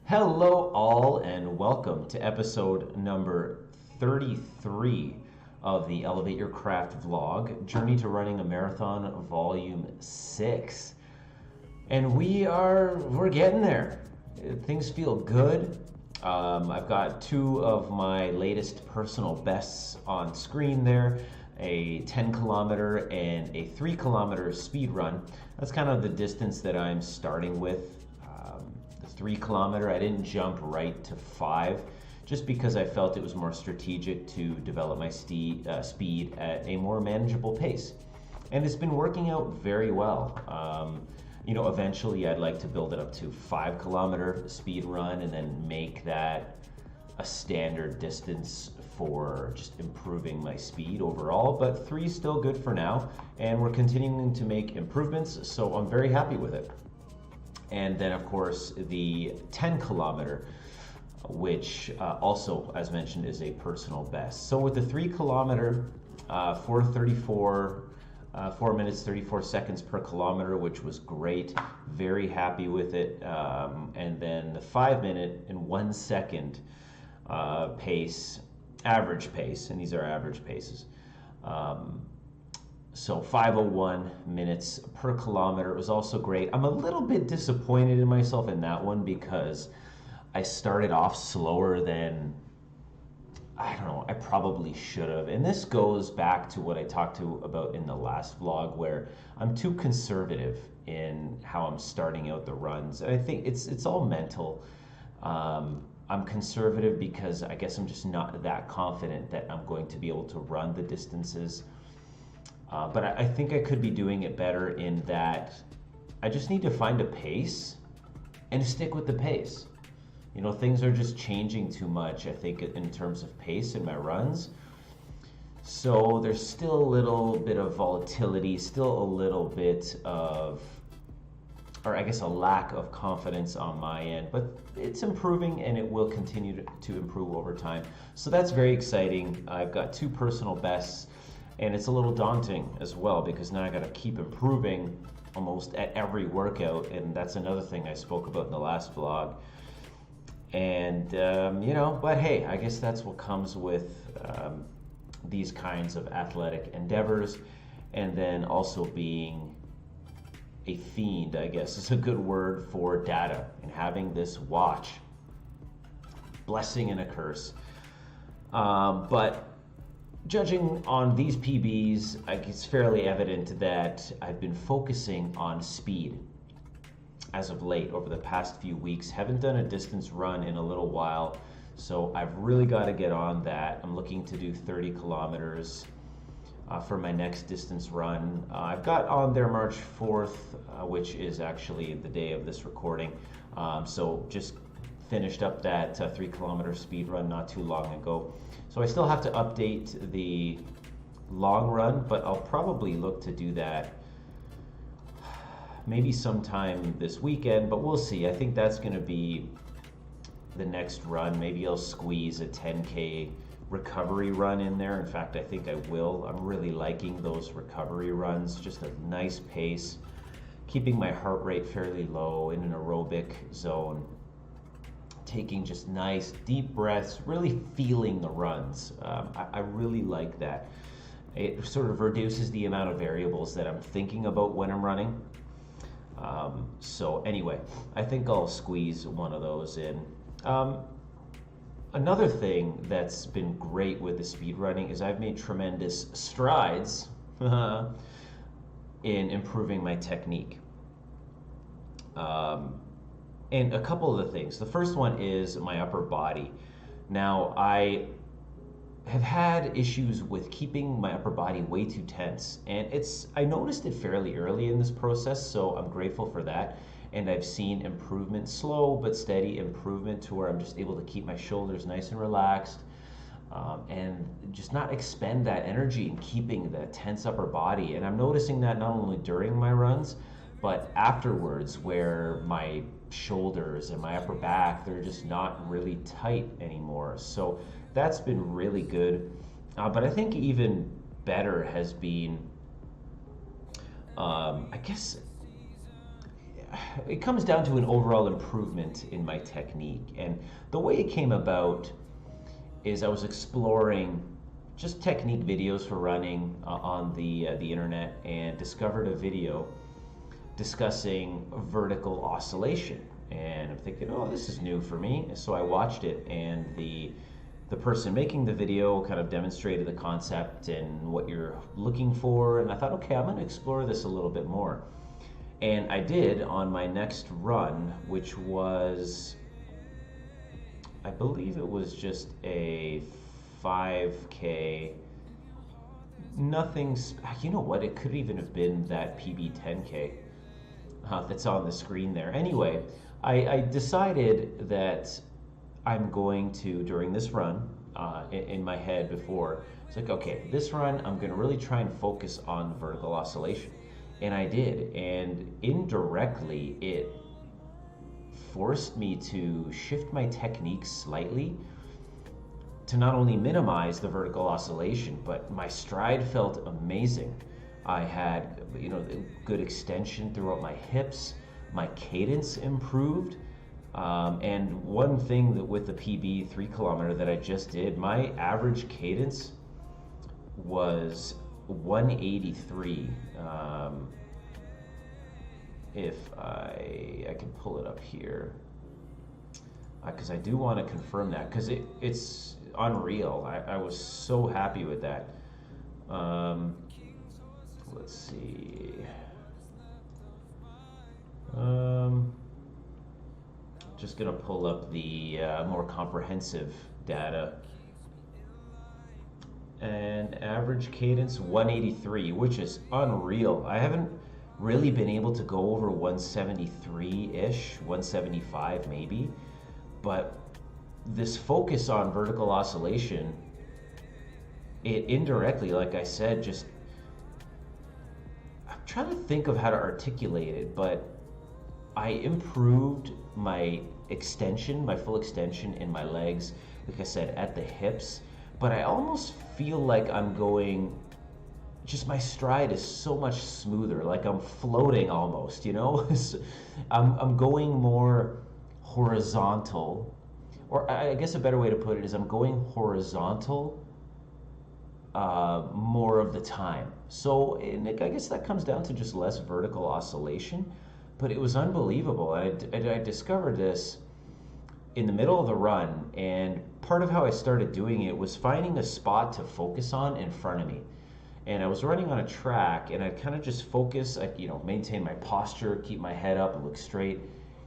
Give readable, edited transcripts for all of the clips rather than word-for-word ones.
Hello, all, and welcome to episode number 33 of the Elevate Your Craft vlog, Journey to Running a Marathon Volume 6. And we're getting there. Things feel good. I've got two of my latest personal bests on screen there, a 10 kilometer and a 3 kilometer speed run. That's kind of the distance that I'm starting with. The 3 kilometer, I didn't jump right to 5 just because I felt it was more strategic to develop my speed at a more manageable pace. And it's been working out very well. Eventually I'd like to build it up to 5 kilometer speed run and then make that a standard distance for just improving my speed overall. But 3 is still good for now, and we're continuing to make improvements, so I'm very happy with it. And then, of course, the 10 kilometer, which also, as mentioned, is a personal best. So with the 3 kilometer, 4:34, 4 minutes 34 seconds per kilometer, which was great. Very happy with it. And then the 5 minute and 1 second pace, average pace, and these are average paces. So 5:01 minutes per kilometer was also great. I'm a little bit disappointed in myself in that one because I started off slower than, I don't know, I probably should have. And this goes back to what I talked about in the last vlog, where I'm too conservative in how I'm starting out the runs. And I think it's all mental. I'm conservative because I guess I'm just not that confident that I'm going to be able to run the distances. But I think I could be doing it better in that I just need to find a pace and stick with the pace. You know, things are just changing too much, I think, in terms of pace in my runs. So there's still a little bit of volatility, still a little bit of, or I guess a lack of confidence on my end, but it's improving and it will continue to improve over time. So that's very exciting. I've got 2 personal bests. And it's a little daunting as well because now I got to keep improving almost at every workout, and that's another thing I spoke about in the last vlog. And but hey, I guess that's what comes with these kinds of athletic endeavors, and then also being a fiend, I guess is a good word for data, and having this watch. Blessing and a curse, but judging on these PBs, it's fairly evident that I've been focusing on speed as of late over the past few weeks. Haven't done a distance run in a little while, so I've really got to get on that. I'm looking to do 30 kilometers for my next distance run. I've got on there March 4th, which is actually the day of this recording. So just finished up that 3 kilometer speed run not too long ago. So I still have to update the long run, but I'll probably look to do that maybe sometime this weekend, but we'll see. I think that's going to be the next run. Maybe I'll squeeze a 10K recovery run in there. In fact, I think I will. I'm really liking those recovery runs, just a nice pace, keeping my heart rate fairly low in an aerobic zone. Taking just nice deep breaths, really feeling the runs. I really like that. It sort of reduces the amount of variables that I'm thinking about when I'm running. So anyway, I think I'll squeeze one of those in. Another thing that's been great with the speed running is I've made tremendous strides in improving my technique. And a couple of the things. The first one is my upper body. Now, I have had issues with keeping my upper body way too tense, and I noticed it fairly early in this process, so I'm grateful for that. And I've seen improvement, slow but steady improvement, to where I'm just able to keep my shoulders nice and relaxed, and just not expend that energy in keeping the tense upper body. And I'm noticing that not only during my runs, but afterwards, where my shoulders and my upper back, they're just not really tight anymore. So that's been really good. But I think even better has been, I guess, it comes down to an overall improvement in my technique. And the way it came about is I was exploring just technique videos for running on the internet, and discovered a video discussing vertical oscillation. And I'm thinking, oh, this is new for me. So I watched it, and the person making the video kind of demonstrated the concept and what you're looking for. And I thought, okay, I'm going to explore this a little bit more. And I did on my next run, which was, I believe it was just a 5K. Nothing, you know what, it could even have been that PB 10K that's on the screen there. Anyway, I decided that I'm going to, during this run, in my head before, it's like, okay, this run, I'm going to really try and focus on vertical oscillation. And I did, and indirectly, it forced me to shift my technique slightly to not only minimize the vertical oscillation, but my stride felt amazing. I had, you know, good extension throughout my hips. My cadence improved. And one thing that with the PB 3 kilometer that I just did, my average cadence was 183. If I can pull it up here, because I do want to confirm that, because it's unreal. I was so happy with that. Let's see. Just gonna pull up the more comprehensive data. And average cadence 183, which is unreal. I haven't really been able to go over 173-ish, 175 maybe, but this focus on vertical oscillation, it indirectly, like I said, just, I'm trying to think of how to articulate it, but I improved my extension, my full extension in my legs, like I said, at the hips, but I almost feel like I'm going, just my stride is so much smoother, like I'm floating almost, you know? I'm going more horizontal, or I guess a better way to put it is I'm going horizontal more of the time. So I guess that comes down to just less vertical oscillation, but it was unbelievable. I discovered this in the middle of the run, and part of how I started doing it was finding a spot to focus on in front of me. And I was running on a track, and I'd kind of just focus, I'd, you know, maintain my posture, keep my head up, look straight,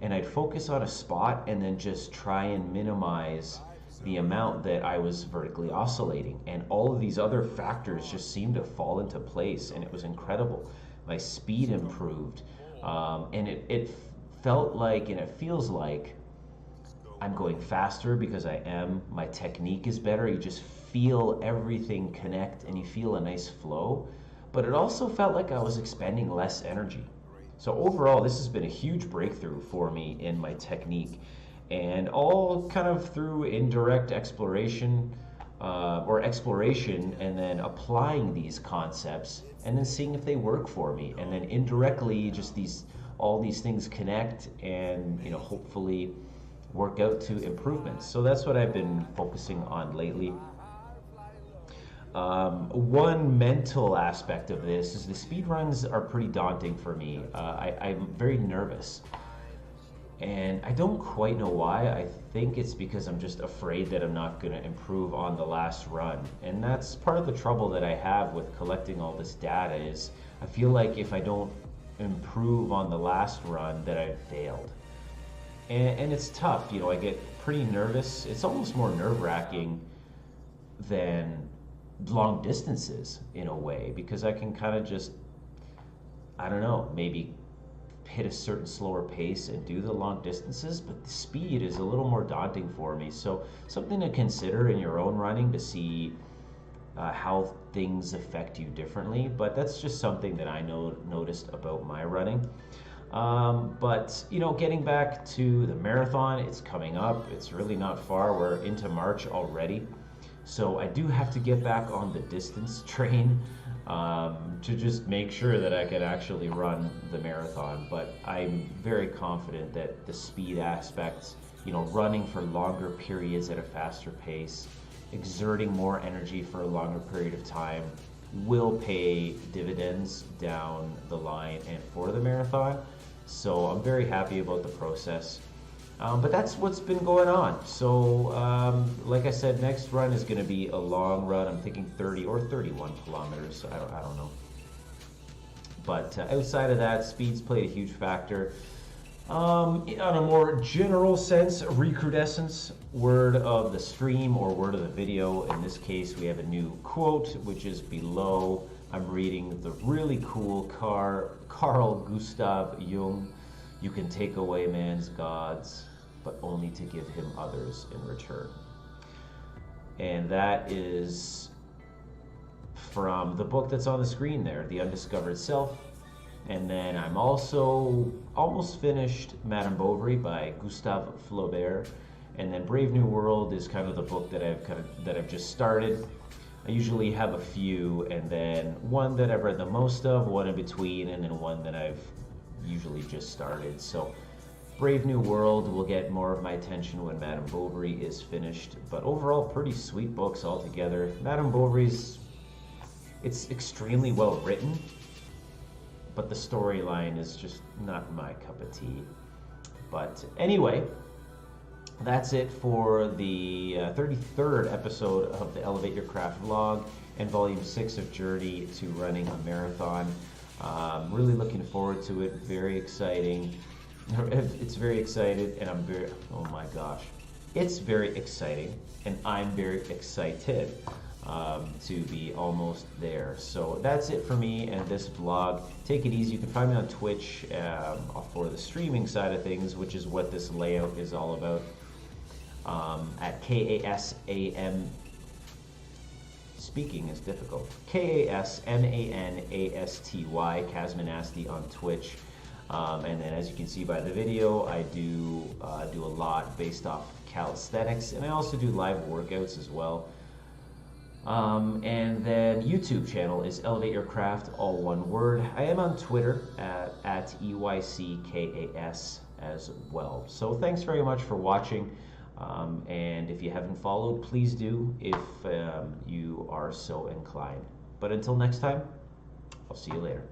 and I'd focus on a spot and then just try and minimize the amount that I was vertically oscillating. And all of these other factors just seemed to fall into place, and it was incredible. My speed improved, and it felt like, and it feels like, I'm going faster because I am. My technique is better. You just feel everything connect, and you feel a nice flow. But it also felt like I was expending less energy. So overall, this has been a huge breakthrough for me in my technique, and all kind of through indirect exploration, and then applying these concepts, and then seeing if they work for me, and then indirectly, just all these things connect, and, you know, hopefully work out to improvements. So that's what I've been focusing on lately. One mental aspect of this is the speed runs are pretty daunting for me. I'm very nervous, and I don't quite know why. I think it's because I'm just afraid that I'm not going to improve on the last run, and that's part of the trouble that I have with collecting all this data. Is I feel like if I don't improve on the last run, that I've failed. And it's tough, you know, I get pretty nervous. It's almost more nerve-wracking than long distances in a way, because I can kind of just, I don't know, maybe hit a certain slower pace and do the long distances, but the speed is a little more daunting for me. So something to consider in your own running to see how things affect you differently, but that's just something that I noticed about my running. But, you know, getting back to the marathon, it's coming up. It's really not far. We're into March already. So I do have to get back on the distance train to just make sure that I can actually run the marathon. But I'm very confident that the speed aspects, you know, running for longer periods at a faster pace, exerting more energy for a longer period of time, will pay dividends down the line and for the marathon. So I'm very happy about the process. But that's what's been going on. So, like I said, next run is going to be a long run. I'm thinking 30 or 31 kilometers. I don't know. But outside of that, speed's played a huge factor. On a more general sense, recrudescence, word of the stream or word of the video. In this case, we have a new quote, which is below. I'm reading the really cool Carl Gustav Jung. You can take away man's gods, but only to give him others in return. And that is from the book that's on the screen there, The Undiscovered Self. And then I'm also almost finished Madame Bovary by Gustave Flaubert. And then Brave New World is kind of the book that I've just started. I usually have a few, and then one that I've read the most of, one in between, and then one that I've usually just started. So Brave New World will get more of my attention when Madame Bovary is finished. But overall, pretty sweet books altogether. Madame Bovary's, it's extremely well written, but the storyline is just not my cup of tea. But anyway, that's it for the 33rd episode of the Elevate Your Craft vlog and volume 6 of Journey to Running a Marathon. Really looking forward to it. Very exciting. It's very excited, and I'm very, oh my gosh. It's very exciting, and I'm very excited to be almost there. So that's it for me and this vlog. Take it easy. You can find me on Twitch for the streaming side of things, which is what this layout is all about. At KASAM, speaking is difficult, KASMANASTY, Kasmanasty on Twitch. And then as you can see by the video, I do a lot based off calisthenics, and I also do live workouts as well. And then YouTube channel is Elevate Your Craft, all one word. I am on Twitter at EYCKAS as well. So thanks very much for watching. And if you haven't followed, please do if you are so inclined. But until next time, I'll see you later.